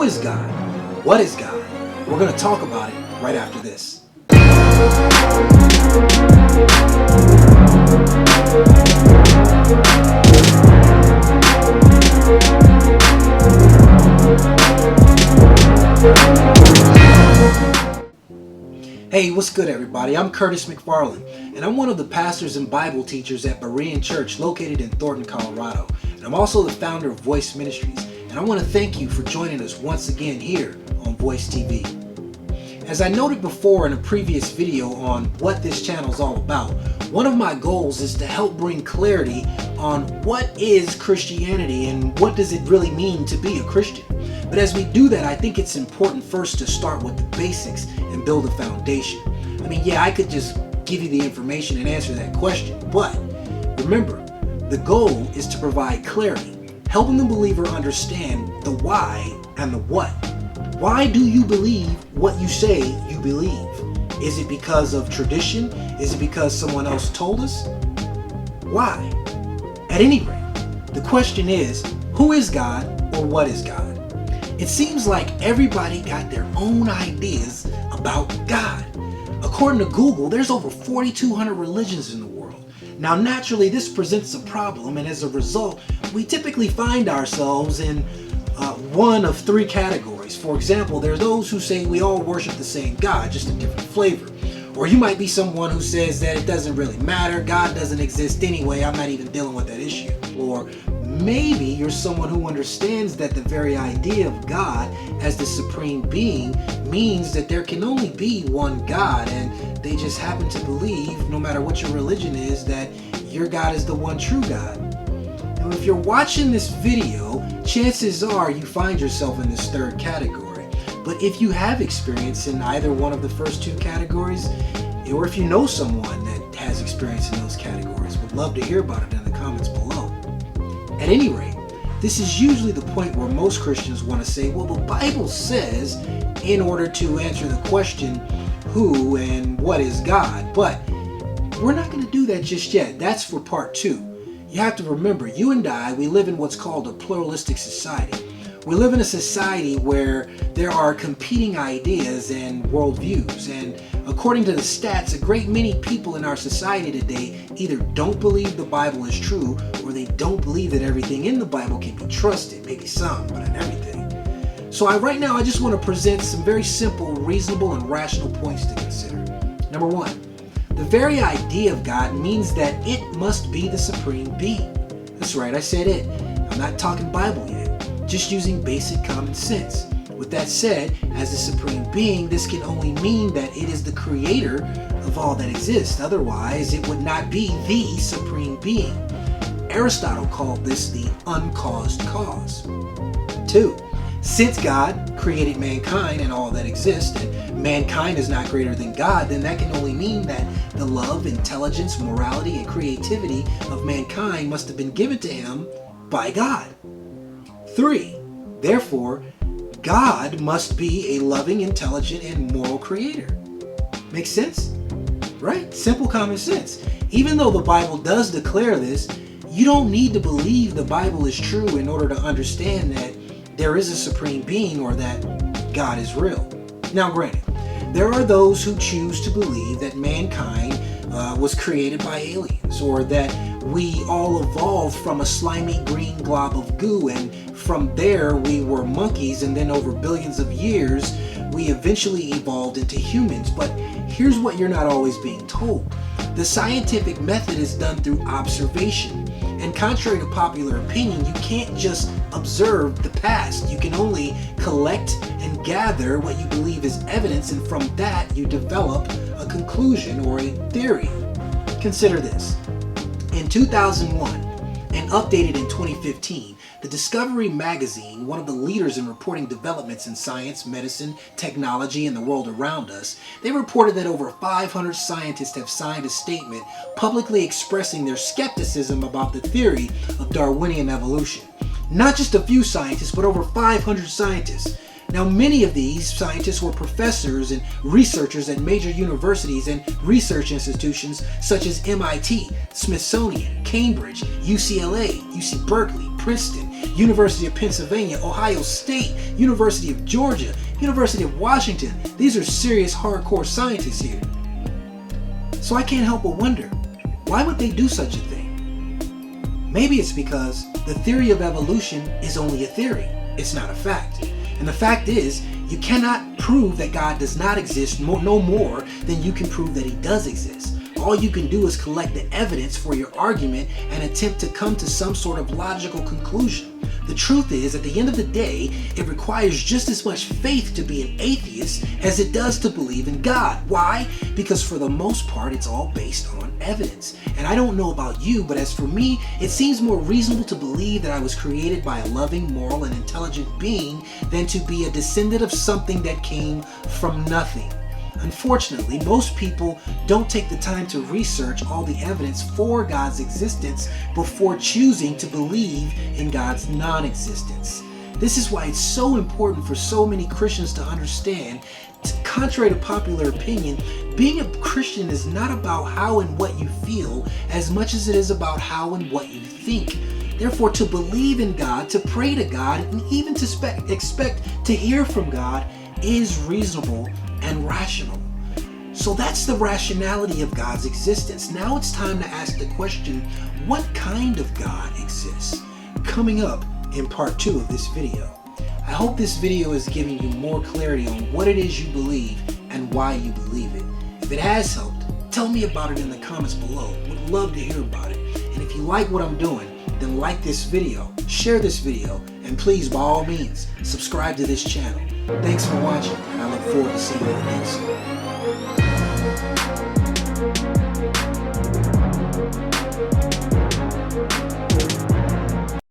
is God? What is God? We're going to talk about it right after this. Hey, what's good everybody? I'm Curtis McFarland, and I'm one of the pastors and Bible teachers at Berean Church located in Thornton, Colorado. And I'm also the founder of Voice Ministries, and I want to thank you for joining us once again here on Voice TV. As I noted before in a previous video on what this channel is all about, one of my goals is to help bring clarity on what is Christianity and what does it really mean to be a Christian. But as we do that, I think it's important first to start with the basics and build a foundation. I mean, yeah, I could just give you the information and answer that question, but remember, the goal is to provide clarity, helping the believer understand the why and the what. Why do you believe what you say you believe? Is it because of tradition? Is it because someone else told us? Why? At any rate, the question is, who is God or what is God? It seems like everybody got their own ideas about God. According to Google, there's over 4,200 religions in the world. Now, naturally, this presents a problem, and as a result, we typically find ourselves in one of three categories. For example, there are those who say we all worship the same God, just a different flavor. Or you might be someone who says that it doesn't really matter, God doesn't exist anyway, I'm not even dealing with that issue. Or maybe you're someone who understands that the very idea of God as the supreme being means that there can only be one God, and they just happen to believe, no matter what your religion is, that your God is the one true God. Now, if you're watching this video, chances are you find yourself in this third category. But if you have experience in either one of the first two categories, or if you know someone that has experience in those categories, would love to hear about it in the comments below. At any rate, this is usually the point where most Christians want to say, well, the Bible says in order to answer the question, who and what is God? But we're not going to do that just yet. That's for part two. You have to remember, you and I, we live in what's called a pluralistic society. We live in a society where there are competing ideas and worldviews, and according to the stats, a great many people in our society today either don't believe the Bible is true, or they don't believe that everything in the Bible can be trusted, maybe some, but not everything. So right now I just want to present some very simple, reasonable, and rational points to consider. Number one, the very idea of God means that it must be the supreme being. That's right, I said it. I'm not talking Bible yet. Just using basic common sense. With that said, as the supreme being, this can only mean that it is the creator of all that exists. Otherwise, it would not be the supreme being. Aristotle called this the uncaused cause. 2. Since God created mankind and all that exists, and mankind is not greater than God, then that can only mean that the love, intelligence, morality, and creativity of mankind must have been given to him by God. 3. Therefore, God must be a loving, intelligent, and moral creator. Makes sense? Right? Simple common sense. Even though the Bible does declare this, you don't need to believe the Bible is true in order to understand that there is a supreme being or that God is real. Now, granted, there are those who choose to believe that mankind was created by aliens, or that we all evolved from a slimy green glob of goo, and from there we were monkeys, and then over billions of years we eventually evolved into humans. But here's what you're not always being told. The scientific method is done through observation, and contrary to popular opinion, you can't just observe the past. You can only collect and gather what you believe is evidence, and from that you develop a conclusion or a theory. Consider this. In 2001 and updated in 2015, the Discovery magazine, one of the leaders in reporting developments in science, medicine, technology, and the world around us, they reported that over 500 scientists have signed a statement publicly expressing their skepticism about the theory of Darwinian evolution. Not just a few scientists, but over 500 scientists. Now, many of these scientists were professors and researchers at major universities and research institutions such as MIT, Smithsonian, Cambridge, UCLA, UC Berkeley, Princeton, University of Pennsylvania, Ohio State, University of Georgia, University of Washington. These are serious hardcore scientists here. So I can't help but wonder, why would they do such a thing? Maybe it's because the theory of evolution is only a theory. It's not a fact. And the fact is, you cannot prove that God does not exist no more than you can prove that he does exist. All you can do is collect the evidence for your argument and attempt to come to some sort of logical conclusion. The truth is, at the end of the day, it requires just as much faith to be an atheist as it does to believe in God. Why? Because for the most part, it's all based on evidence. And I don't know about you, but as for me, it seems more reasonable to believe that I was created by a loving, moral, and intelligent being than to be a descendant of something that came from nothing. Unfortunately, most people don't take the time to research all the evidence for God's existence before choosing to believe in God's non-existence. This is why it's so important for so many Christians to understand, contrary to popular opinion, being a Christian is not about how and what you feel as much as it is about how and what you think. Therefore, to believe in God, to pray to God, and even to expect to hear from God is reasonable and rational. So that's the rationality of God's existence. Now it's time to ask the question, what kind of God exists? Coming up in part 2 of this video. I hope this video is giving you more clarity on what it is you believe and why you believe it. If it has helped, tell me about it in the comments below. Would love to hear about it. And if you like what I'm doing, then like this video, share this video, and please, by all means, subscribe to this channel. Thanks for watching, and I look forward to seeing you next.